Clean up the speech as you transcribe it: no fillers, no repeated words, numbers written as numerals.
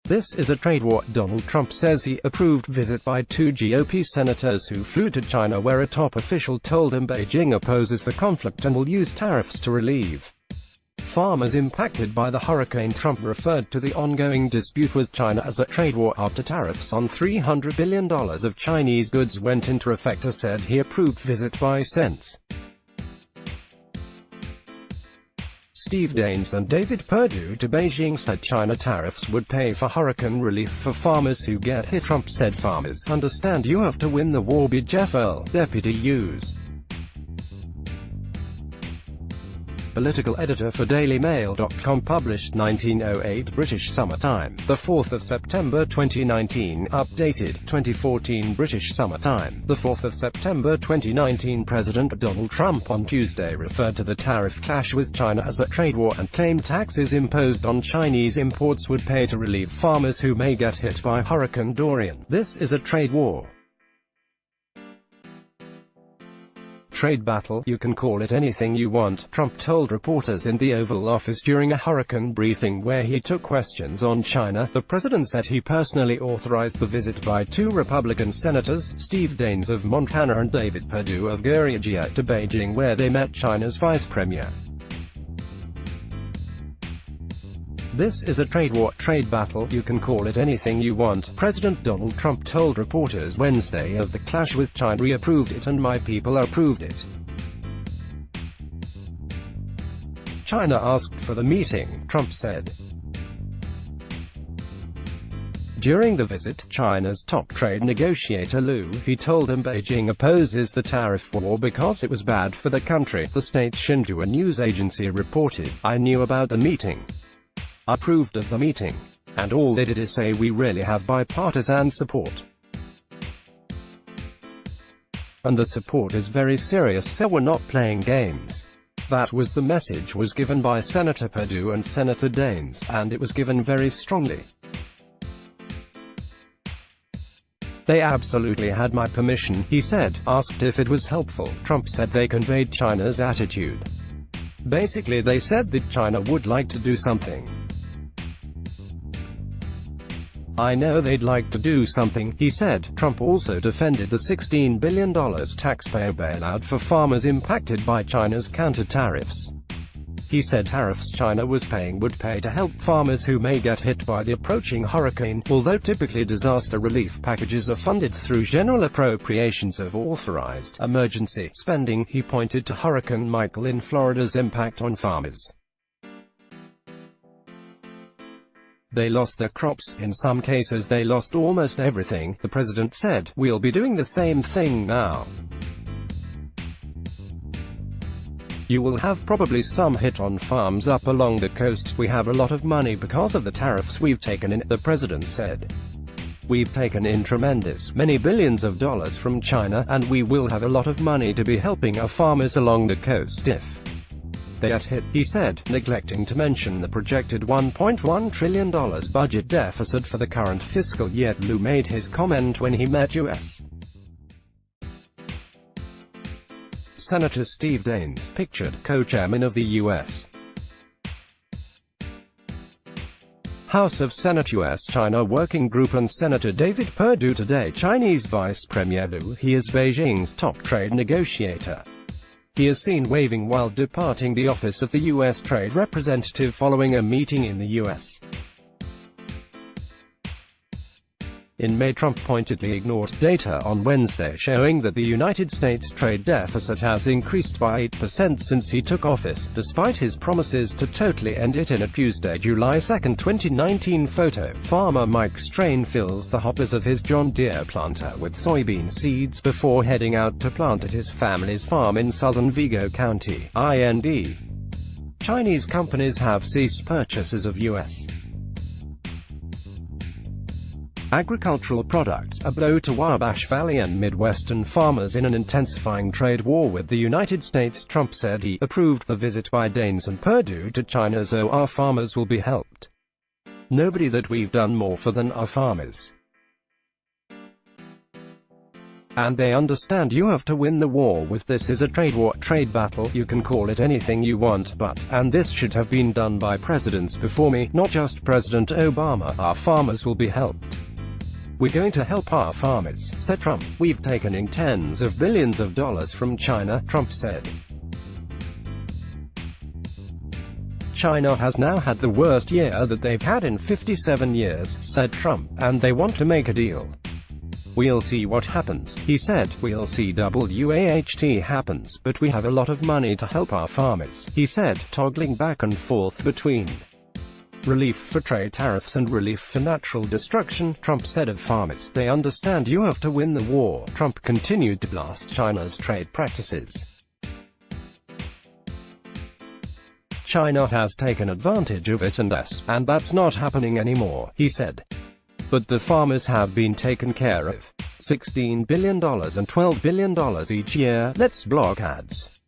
This is a trade war. Donald Trump says he approved visit by two GOP senators who flew to China, where a top official told him Beijing opposes the conflict and will use tariffs to relieve farmers impacted by the hurricane. Trump referred to the ongoing dispute with China as a trade war after tariffs on $300 billion of Chinese goods went into effect. Said he approved visit by Sens. Steve Daines and David Perdue to Beijing said China tariffs would pay for hurricane relief for farmers who get hit. Trump said farmers understand you have to win the war. Jeff Earl, deputy U.S. political editor for DailyMail.com, published 1908 British Summer Time, 4 September 2019, updated 2014 British Summer Time, 4 September 2019. President Donald Trump on Tuesday referred to the tariff clash with China as a trade war and claimed taxes imposed on Chinese imports would pay to relieve farmers who may get hit by Hurricane Dorian. This is a trade war. Trade battle, you can call it anything you want, Trump told reporters in the Oval Office during a hurricane briefing where he took questions on China. The president said he personally authorized the visit by two Republican senators, Steve Daines of Montana and David Perdue of Georgia, to Beijing, where they met China's vice premier. This is a trade war, trade battle, you can call it anything you want, President Donald Trump told reporters Wednesday of the clash with China. We approved it and my people approved it. China asked for the meeting, Trump said. During the visit, China's top trade negotiator Liu He told him Beijing opposes the tariff war because it was bad for the country. The state Xinhua news agency reported, I knew about the meeting. I approved of the meeting. And all they did is say we really have bipartisan support. And the support is very serious, so we're not playing games. That was the message was given by Senator Perdue and Senator Daines, and it was given very strongly. They absolutely had my permission, he said. Asked if it was helpful, Trump said they conveyed China's attitude. Basically they said that China would like to do something. I know they'd like to do something, he said. Trump also defended the $16 billion taxpayer bailout for farmers impacted by China's counter-tariffs. He said tariffs China was paying would pay to help farmers who may get hit by the approaching hurricane, although typically disaster relief packages are funded through general appropriations of authorized emergency spending. He pointed to Hurricane Michael in Florida's impact on farmers. They lost their crops. In some cases they lost almost everything, the president said. We'll be doing the same thing now. You will have probably some hit on farms up along the coast. We have a lot of money because of the tariffs we've taken in, the president said. We've taken in tremendous many billions of dollars from China, and we will have a lot of money to be helping our farmers along the coast if they get hit, he said, neglecting to mention the projected $1.1 trillion budget deficit for the current fiscal year. Liu made his comment when he met U.S. Senator Steve Daines, pictured, co-chairman of the U.S. House of Senate U.S.-China Working Group, and Senator David Perdue today. Chinese Vice Premier Liu He is Beijing's top trade negotiator. He is seen waving while departing the office of the U.S. Trade Representative following a meeting in the U.S. In May, Trump pointedly ignored data on Wednesday showing that the United States trade deficit has increased by 8% since he took office, despite his promises to totally end it in a Tuesday, July 2, 2019 photo. Farmer Mike Strain fills the hoppers of his John Deere planter with soybean seeds before heading out to plant at his family's farm in southern Vigo County, IND. Chinese companies have ceased purchases of U.S. agricultural products, a blow to Wabash Valley and Midwestern farmers in an intensifying trade war with the United States. Trump said he approved the visit by Daines and Perdue to China so our farmers will be helped. Nobody that we've done more for than our farmers. and they understand you have to win the war with. This is a trade war, trade battle, you can call it anything you want, and this should have been done by presidents before me, not just President Obama. Our farmers will be helped. We're going to help our farmers, said Trump. We've taken in tens of billions of dollars from China, Trump said. China has now had the worst year that they've had in 57 years, said Trump, and they want to make a deal. We'll see what happens, he said. We'll see what happens, but we have a lot of money to help our farmers, he said, toggling back and forth between relief for trade tariffs and relief for natural destruction. Trump said of farmers, they understand you have to win the war. Trump continued to blast China's trade practices. China has taken advantage of it and that's not happening anymore, he said. But the farmers have been taken care of. $16 billion and $12 billion each year. Let's block ads.